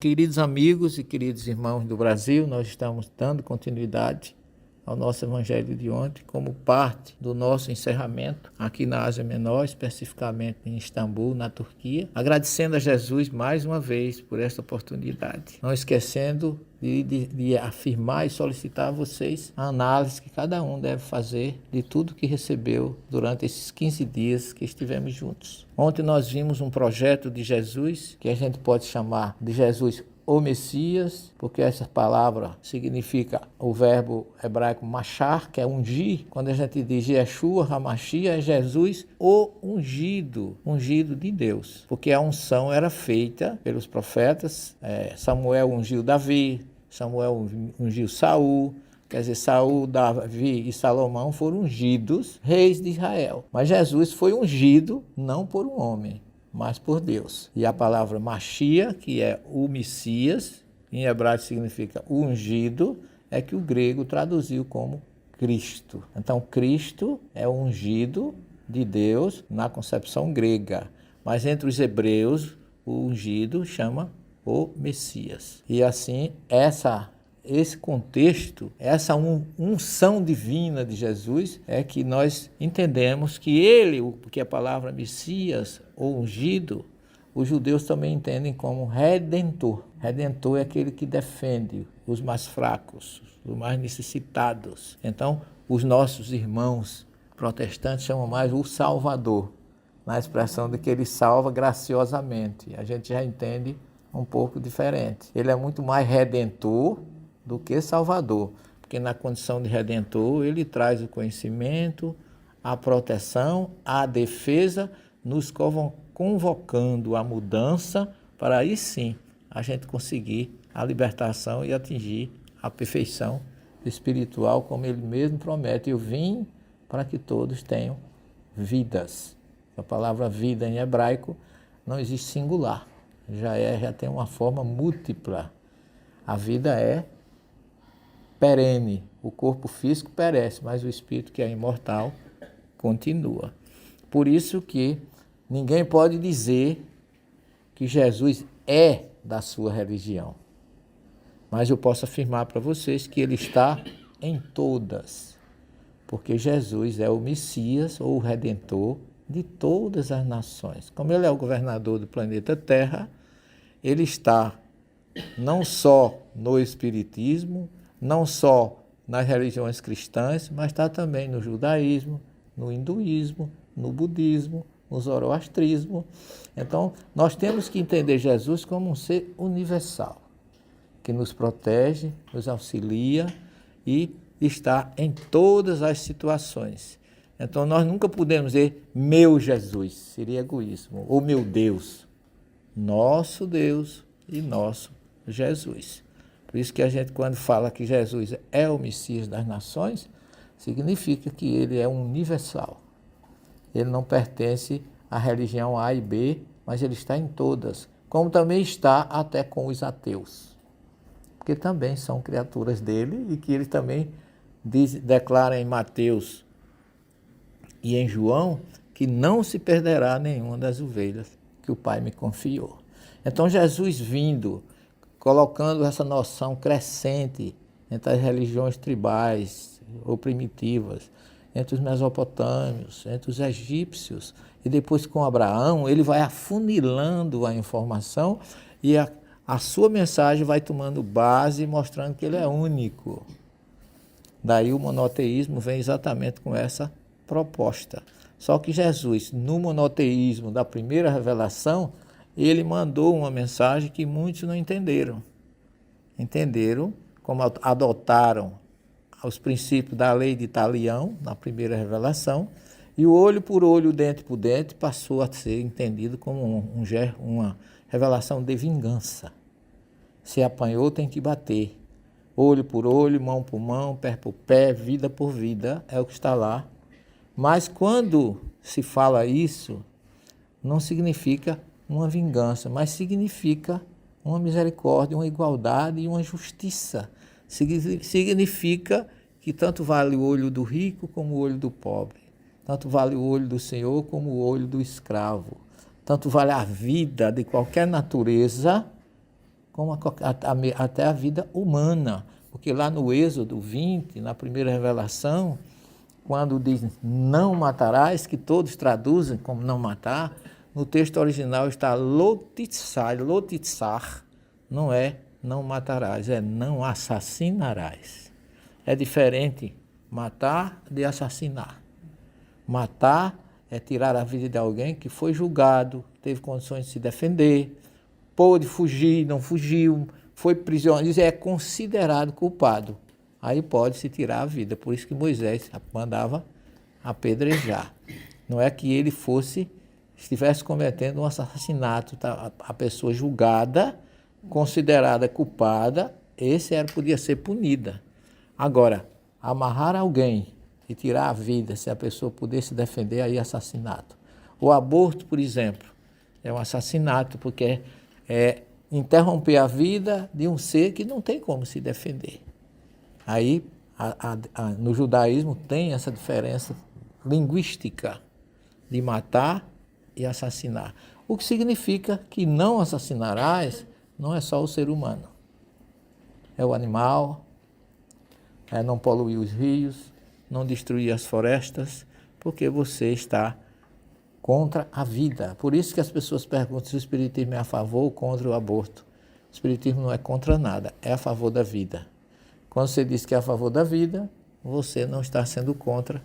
Queridos amigos e queridos irmãos do Brasil, nós estamos dando continuidade ao nosso evangelho de ontem como parte do nosso encerramento aqui na Ásia Menor, especificamente em Istambul, na Turquia, agradecendo a Jesus mais uma vez por esta oportunidade, não esquecendo de afirmar e solicitar a vocês a análise que cada um deve fazer de tudo que recebeu durante esses 15 dias que estivemos juntos. Ontem nós vimos um projeto de Jesus, que a gente pode chamar de Jesus o Messias, porque essa palavra significa o verbo hebraico machar, que é ungir. Quando a gente diz Yeshua HaMashiach, é Jesus o ungido de Deus, porque a unção era feita pelos profetas. Samuel ungiu Davi, Samuel ungiu Saul. Quer dizer, Saul, Davi e Salomão foram ungidos reis de Israel. Mas Jesus foi ungido não por um homem, mas por Deus. E a palavra Mashiach, que é o Messias, em hebraico significa ungido, é que o grego traduziu como Cristo. Então, Cristo é o ungido de Deus na concepção grega. Mas entre os hebreus, o ungido chama o Messias. E assim, esse contexto, essa unção divina de Jesus é que nós entendemos que ele, porque a palavra Messias ou ungido, os judeus também entendem como redentor. Redentor é aquele que defende os mais fracos, os mais necessitados. Então, os nossos irmãos protestantes chamam mais o Salvador, na expressão de que ele salva graciosamente. A gente já entende um pouco diferente. Ele é muito mais redentor do que Salvador, porque na condição de Redentor ele traz o conhecimento, a proteção, a defesa, nos convocando à mudança para aí sim a gente conseguir a libertação e atingir a perfeição espiritual, como ele mesmo promete. Eu vim para que todos tenham vidas. A palavra vida em hebraico não existe singular, já tem uma forma múltipla. A vida é perene, o corpo físico perece, mas o espírito, que é imortal, continua. Por isso que ninguém pode dizer que Jesus é da sua religião, mas eu posso afirmar para vocês que ele está em todas, porque Jesus é o Messias ou o Redentor de todas as nações. Como ele é o governador do planeta Terra, ele está não só no Espiritismo, não só nas religiões cristãs, mas está também no judaísmo, no hinduísmo, no budismo, no zoroastrismo. Então, nós temos que entender Jesus como um ser universal, que nos protege, nos auxilia e está em todas as situações. Então, nós nunca podemos dizer meu Jesus, seria egoísmo, ou meu Deus, nosso Deus e nosso Jesus. Por isso que a gente, quando fala que Jesus é o Messias das nações, significa que ele é universal. Ele não pertence à religião A e B, mas ele está em todas, como também está até com os ateus, porque também são criaturas dele e que ele também declara em Mateus e em João que não se perderá nenhuma das ovelhas que o Pai me confiou. Então, Jesus vindo, colocando essa noção crescente entre as religiões tribais ou primitivas, entre os mesopotâmios, entre os egípcios, e depois com Abraão, ele vai afunilando a informação e a sua mensagem vai tomando base, mostrando que ele é único. Daí o monoteísmo vem exatamente com essa proposta. Só que Jesus, no monoteísmo da primeira revelação, ele mandou uma mensagem que muitos não entenderam. Entenderam como adotaram os princípios da lei de Talião, na primeira revelação, e o olho por olho, dente por dente, passou a ser entendido como uma revelação de vingança. Se apanhou, tem que bater. Olho por olho, mão por mão, pé por pé, vida por vida, é o que está lá. Mas quando se fala isso, não significa uma vingança, mas significa uma misericórdia, uma igualdade e uma justiça. Significa que tanto vale o olho do rico como o olho do pobre, tanto vale o olho do senhor como o olho do escravo, tanto vale a vida de qualquer natureza como até a vida humana. Porque lá no Êxodo 20, na primeira revelação, quando diz não matarás, que todos traduzem como não matar, no texto original está lotitzar, não é não matarás, é não assassinarás. É diferente matar de assassinar. Matar é tirar a vida de alguém que foi julgado, teve condições de se defender, pôde fugir, não fugiu, foi prisioneiro, é considerado culpado. Aí pode-se tirar a vida. Por isso que Moisés mandava apedrejar. Não é que ele estivesse cometendo um assassinato, tá? A pessoa julgada, considerada culpada, podia ser punida. Agora, amarrar alguém e tirar a vida, se a pessoa pudesse defender, aí é assassinato. O aborto, por exemplo, é um assassinato, porque é interromper a vida de um ser que não tem como se defender. Aí, no judaísmo, tem essa diferença linguística de matar e assassinar. O que significa que não assassinarás não é só o ser humano. É o animal, é não poluir os rios, não destruir as florestas, porque você está contra a vida. Por isso que as pessoas perguntam se o Espiritismo é a favor ou contra o aborto. O Espiritismo não é contra nada, é a favor da vida. Quando você diz que é a favor da vida, você não está sendo contra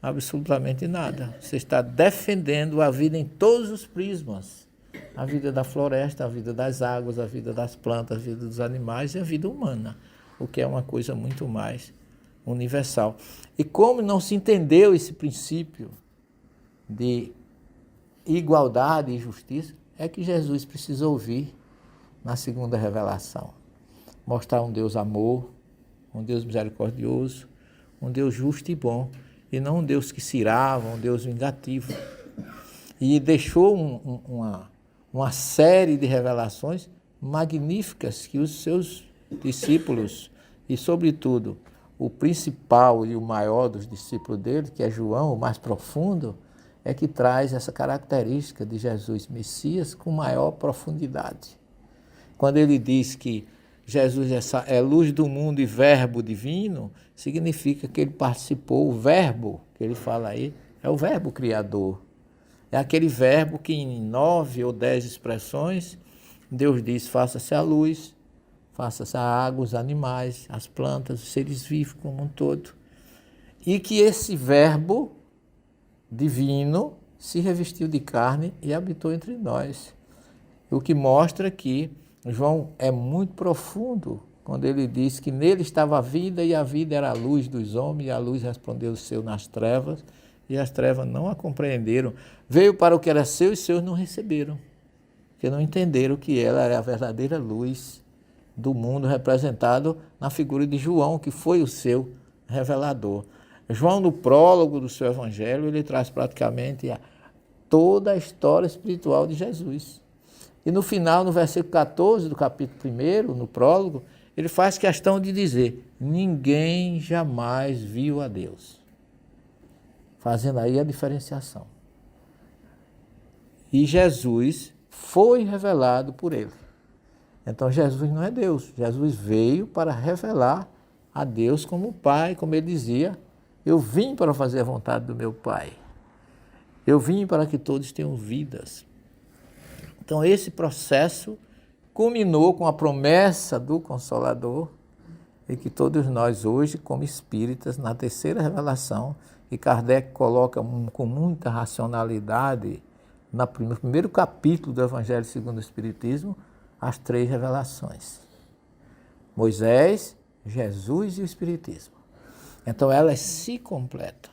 absolutamente nada. Você está defendendo a vida em todos os prismas. A vida da floresta, a vida das águas, a vida das plantas, a vida dos animais e a vida humana, o que é uma coisa muito mais universal. E como não se entendeu esse princípio de igualdade e justiça, é que Jesus precisou vir na segunda revelação. Mostrar um Deus amor, um Deus misericordioso, um Deus justo e bom, e não um Deus que se irava, um Deus vingativo. E deixou uma série de revelações magníficas que os seus discípulos, e sobretudo o principal e o maior dos discípulos dele, que é João, o mais profundo, é que traz essa característica de Jesus Messias com maior profundidade. Quando ele diz que Jesus é luz do mundo e verbo divino, significa que ele participou, o verbo que ele fala aí, é o verbo criador. É aquele verbo que em 9 ou 10 expressões, Deus diz, faça-se a luz, faça-se a água, os animais, as plantas, os seres vivos como um todo. E que esse verbo divino se revestiu de carne e habitou entre nós. O que mostra que João é muito profundo quando ele diz que nele estava a vida e a vida era a luz dos homens e a luz resplandeceu seu nas trevas e as trevas não a compreenderam. Veio para o que era seu e seus não receberam, porque não entenderam que ela era a verdadeira luz do mundo representado na figura de João, que foi o seu revelador. João, no prólogo do seu evangelho, ele traz praticamente toda a história espiritual de Jesus. E no final, no versículo 14 do capítulo 1, no prólogo, ele faz questão de dizer, ninguém jamais viu a Deus. Fazendo aí a diferenciação. E Jesus foi revelado por ele. Então Jesus não é Deus. Jesus veio para revelar a Deus como Pai, como ele dizia, eu vim para fazer a vontade do meu Pai. Eu vim para que todos tenham vidas. Então esse processo culminou com a promessa do Consolador e que todos nós hoje, como espíritas, na terceira revelação, e Kardec coloca com muita racionalidade no primeiro capítulo do Evangelho segundo o Espiritismo, as 3 revelações. Moisés, Jesus e o Espiritismo. Então elas se completam.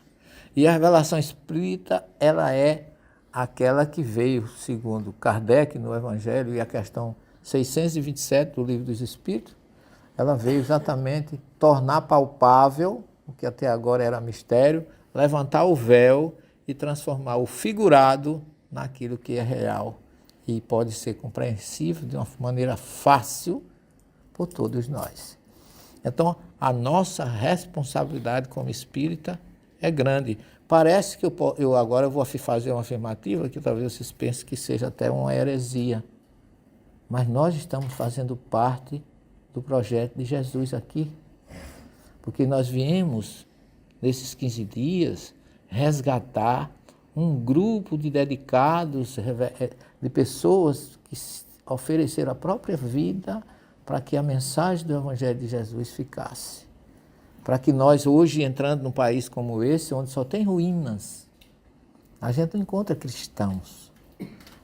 E a revelação espírita, ela é aquela que veio, segundo Kardec no Evangelho, e a questão 627 do Livro dos Espíritos, ela veio exatamente tornar palpável, o que até agora era mistério, levantar o véu e transformar o figurado naquilo que é real e pode ser compreensível de uma maneira fácil por todos nós. Então, a nossa responsabilidade como espírita é grande. Parece que eu agora vou fazer uma afirmativa que talvez vocês pensem que seja até uma heresia. mas nós estamos fazendo parte do projeto de Jesus aqui, porque nós viemos, nesses 15 dias, resgatar um grupo de dedicados, de pessoas que ofereceram a própria vida para que a mensagem do Evangelho de Jesus ficasse. Para que nós, hoje, entrando num país como esse, onde só tem ruínas, a gente não encontra cristãos,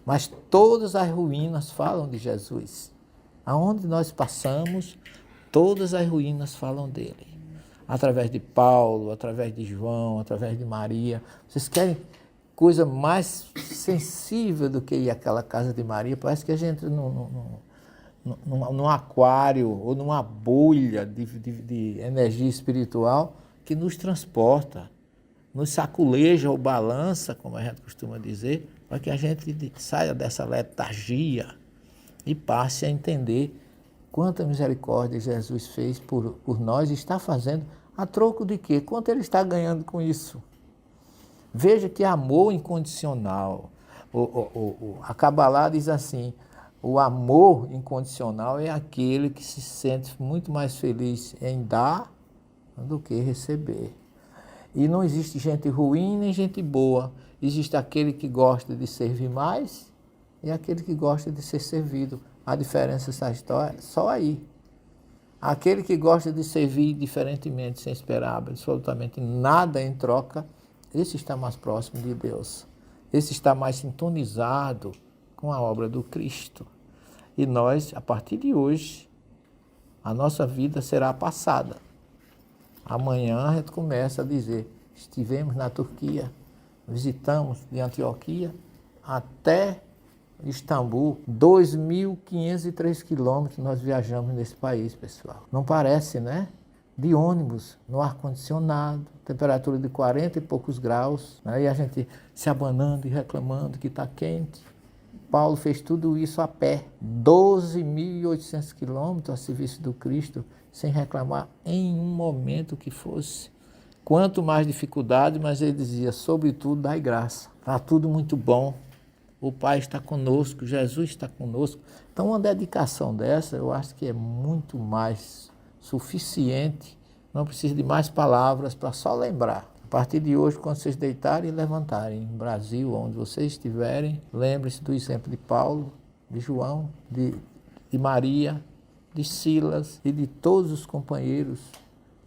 mas todas as ruínas falam de Jesus. Aonde nós passamos, todas as ruínas falam dele. Através de Paulo, através de João, através de Maria. Vocês querem coisa mais sensível do que ir àquela casa de Maria? Parece que a gente entra num aquário ou numa bolha de energia espiritual que nos transporta, nos saculeja ou balança, como a gente costuma dizer, para que a gente saia dessa letargia e passe a entender quanta misericórdia Jesus fez por nós e está fazendo a troco de quê? Quanto ele está ganhando com isso? Veja que amor incondicional. A Kabbalah diz assim, o amor incondicional é aquele que se sente muito mais feliz em dar do que receber. E não existe gente ruim nem gente boa. Existe aquele que gosta de servir mais e aquele que gosta de ser servido. A diferença dessa história só aí. Aquele que gosta de servir diferentemente, sem esperar absolutamente nada em troca, esse está mais próximo de Deus. Esse está mais sintonizado com a obra do Cristo. E nós, a partir de hoje, a nossa vida será passada. Amanhã a gente começa a dizer, estivemos na Turquia, visitamos de Antioquia até Istambul, 2.503 quilômetros nós viajamos nesse país, pessoal. Não parece, né? De ônibus, no ar-condicionado, temperatura de 40 e poucos graus, né? E a gente se abanando e reclamando que está quente. Paulo fez tudo isso a pé, 12.800 quilômetros a serviço do Cristo, sem reclamar em um momento que fosse. Quanto mais dificuldade, mas ele dizia, sobretudo, dai graça. Está tudo muito bom. O Pai está conosco, Jesus está conosco. Então, uma dedicação dessa, eu acho que é muito mais suficiente. Não precisa de mais palavras para só lembrar. A partir de hoje, quando vocês deitarem e levantarem, no Brasil, onde vocês estiverem, lembre-se do exemplo de Paulo, de João, de Maria, de Silas e de todos os companheiros,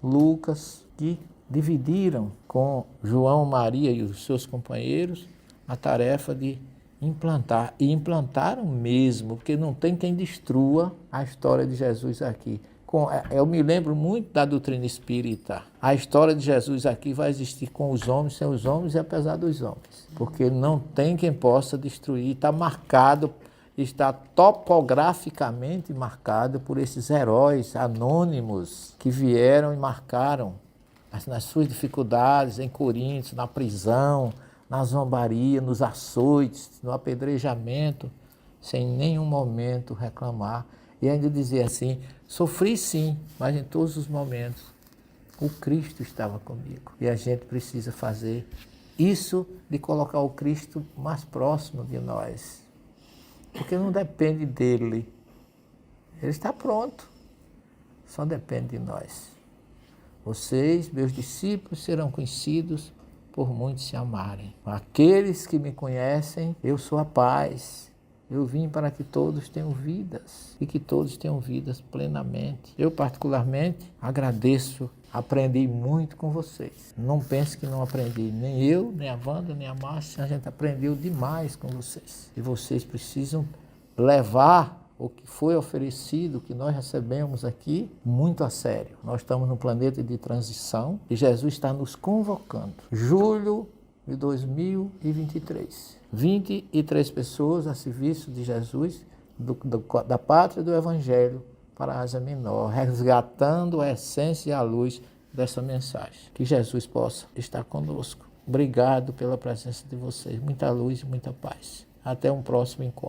Lucas, que dividiram com João, Maria e os seus companheiros a tarefa de implantar, e implantaram mesmo, porque não tem quem destrua a história de Jesus aqui. Eu me lembro muito da doutrina espírita. A história de Jesus aqui vai existir com os homens, sem os homens e apesar dos homens, porque não tem quem possa destruir, está marcado, está topograficamente marcado por esses heróis anônimos que vieram e marcaram nas suas dificuldades em Corinto, na prisão, na zombaria, nos açoites, no apedrejamento, sem em nenhum momento reclamar. E ainda dizer assim, sofri sim, mas em todos os momentos o Cristo estava comigo. E a gente precisa fazer isso de colocar o Cristo mais próximo de nós. Porque não depende dele. Ele está pronto. Só depende de nós. Vocês, meus discípulos, serão conhecidos por muitos se amarem. Aqueles que me conhecem, eu sou a paz. Eu vim para que todos tenham vidas e que todos tenham vidas plenamente. Eu, particularmente, agradeço, aprendi muito com vocês. Não pense que não aprendi, nem eu, nem a Wanda, nem a Márcia, a gente aprendeu demais com vocês. E vocês precisam levar o que foi oferecido, o que nós recebemos aqui, muito a sério. Nós estamos num planeta de transição e Jesus está nos convocando. Julho de 2023. 23 pessoas a serviço de Jesus, da pátria do Evangelho para a Ásia Menor, resgatando a essência e a luz dessa mensagem. Que Jesus possa estar conosco. Obrigado pela presença de vocês. Muita luz e muita paz. Até um próximo encontro.